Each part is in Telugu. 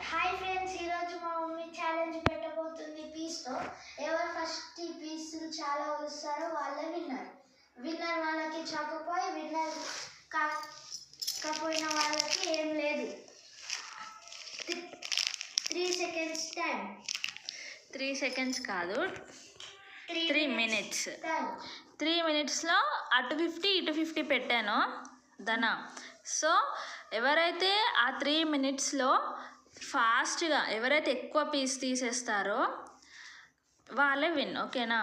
హాయ్ ఫ్రెండ్స్, ఈరోజు మా మమ్మీ ఛాలెంజ్ పెట్టబోతుంది పీస్తో. ఎవరు ఫస్ట్ ఈ పీసులు చాలా వస్తారో వాళ్ళే విన్నర్ వాళ్ళకి చాకపోయి, విన్నర్ కాకపోయిన వాళ్ళకి ఏం లేదు. 3 సెకండ్స్ టైం. 3 సెకండ్స్ కాదు, 3 మినిట్స్. 3 మినిట్స్లో అటు 50 ఇటు 50 పెట్టాను ధన. సో ఎవరైతే ఆ 3 మినిట్స్లో ఫాస్ట్గా ఎవరైతే ఎక్కువ పీస్ తీసేస్తారో వాళ్ళే విన్. ఓకేనా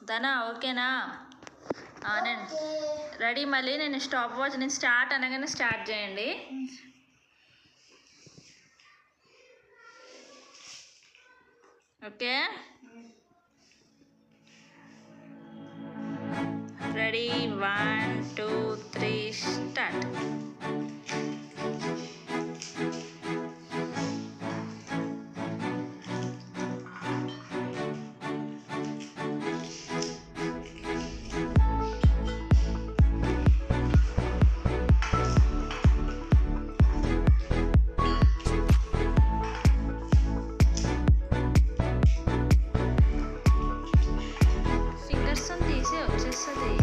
ధన? ఓకేనా? నేను రెడీ. మళ్ళీ నేను స్టాప్ వాచ్, నేను స్టార్ట్ అనగానే స్టార్ట్ చేయండి. Okay, ready? 1 2 3 స్టార్ట్. వచ్చేస్తుంది.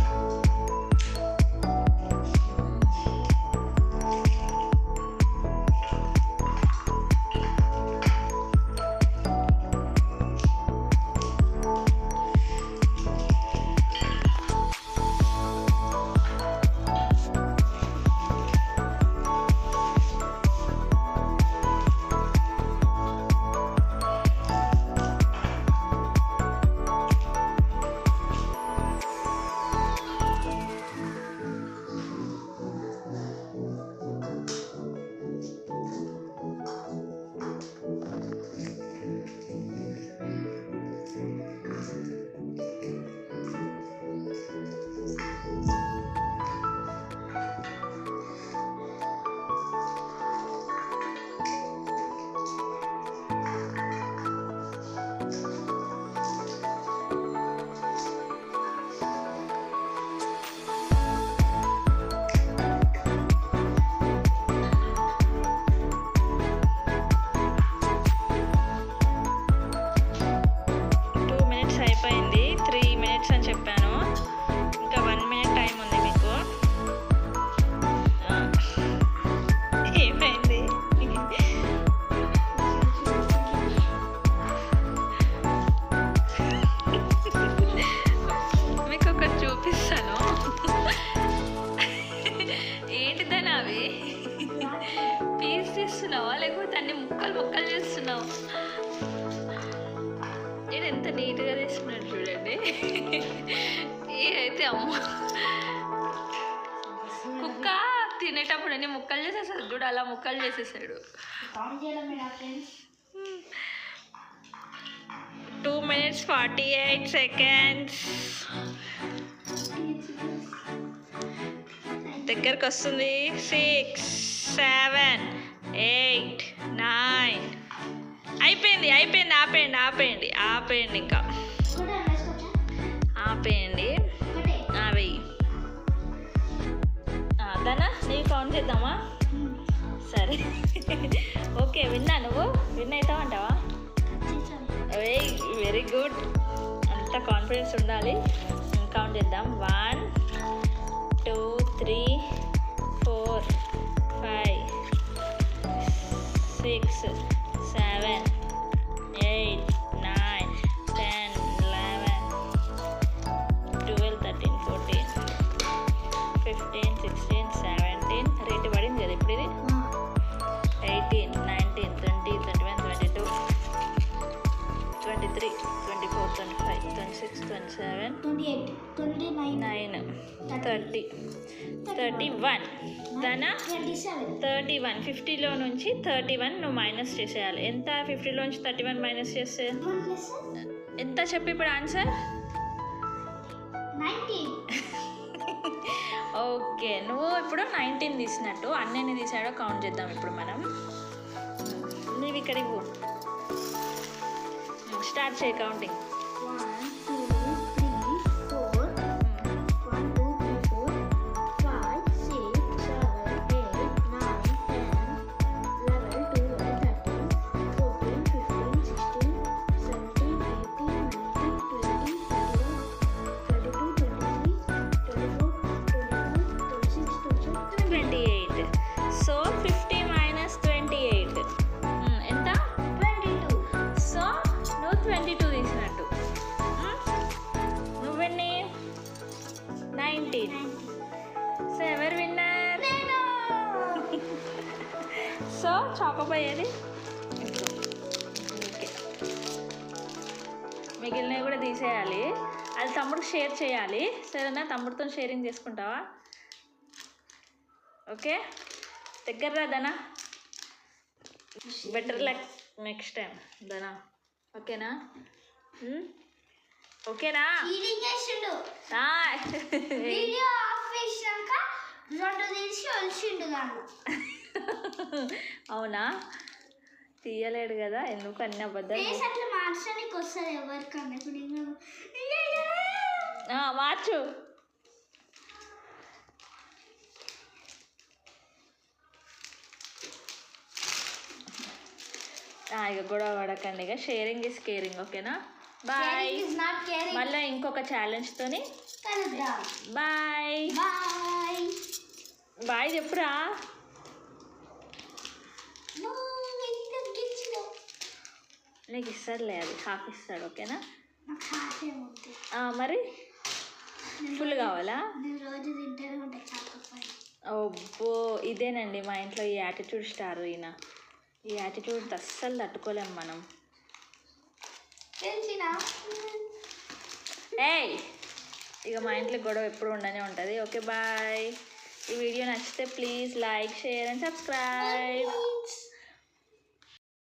3 మినిట్స్ అని చెప్పాను, ఇంకా 1 మినిట్ టైం ఉంది మీకు. ఏమైంది? మీకు ఒకటి చూపిస్తాను. ఏంటిదని అవి పీస్ చేస్తున్నావా లేకపోతే అన్ని ముక్కలు చేస్తున్నావు? నేను ఎంత నీట్గా తీసుకున్నాను చూడండి. అయితే అమ్మ కుక్క తినేటప్పుడు అన్ని ముక్కలు చేసేసాడు చూడు, అలా ముక్కలు చేసేసాడు. 2 minutes 48 seconds. దగ్గరకు వస్తుంది. 6 7 8 9. అయిపోయింది. ఆపేయండి ఇంకా ఆపేయండి. వెయ్యి ధన, నీవు కౌంట్ చేద్దామా? సరే ఓకే. నువ్వు విన్ అవుతావు అంటావా? వెరీ గుడ్, అంత కాన్ఫిడెన్స్ ఉండాలి. కౌంట్ చేద్దాం. 1 2 3 4 5 6 7 8 9 10 11 12 13 14 15 16 17. రేటు పడింది కదా ఇప్పుడు ఇది. 18 19 20 21 22 23 24 25 26 27 28 29 30 31. ధన 31. 50లో నుంచి 31 నువ్వు మైనస్ చేసేయాలి. ఎంత? 50లో నుంచి 31 మైనస్ చేస్తే ఎంత చెప్పి ఇప్పుడు ఆన్సర్? 19. ఓకే, నువ్వు ఇప్పుడు 19 తీసినట్టు. అన్నీ తీసాడో కౌంట్ చేద్దాం ఇప్పుడు మనం. నువ్వు ఇక్కడికి పో, స్టార్ట్ చేయి కౌంటింగ్. 1 2 3 4 1 2 3 4 5 6 7 8 9 10 11 12 13 చాకోపాయ్ ఏది? ఓకే, మిగిలినవి కూడా తీసేయాలి. అది తమ్ముడికి షేర్ చేయాలి, సరేనా? తమ్ముడితో షేరింగ్ చేసుకుంటావా? ఓకే, దగ్గర రా Dhana. Better luck next time Dhana, ఓకేనా? ఓకేనా? అవునా, తీయలేడు కదా, ఎందుకు అన్ని అబద్ధాలు. మార్చు. ఇక గొడవ పడకండి, ఇక షేరింగ్ ఇస్ కేరింగ్, ఓకేనా? బాయ్. మళ్ళీ ఇంకొక ఛాలెంజ్తోని బాయ్. బాయ్ చెప్పురా. నీకు ఇస్తాడులే, అది హాఫ్ ఇస్తాడు, ఓకేనా? మరి ఫుల్ కావాలా? ఓబ్బో, ఇదేనండి మా ఇంట్లో ఈ యాటిట్యూడ్ స్టార్. ఈయన ఈ యాటిట్యూడ్ అస్సలు తట్టుకోలేము మనం. ఏయ్, ఇక మా ఇంట్లో గొడవ ఎప్పుడు ఉండనే ఉంటుంది. Okay bye. ఈ వీడియో నచ్చితే please like, share and subscribe.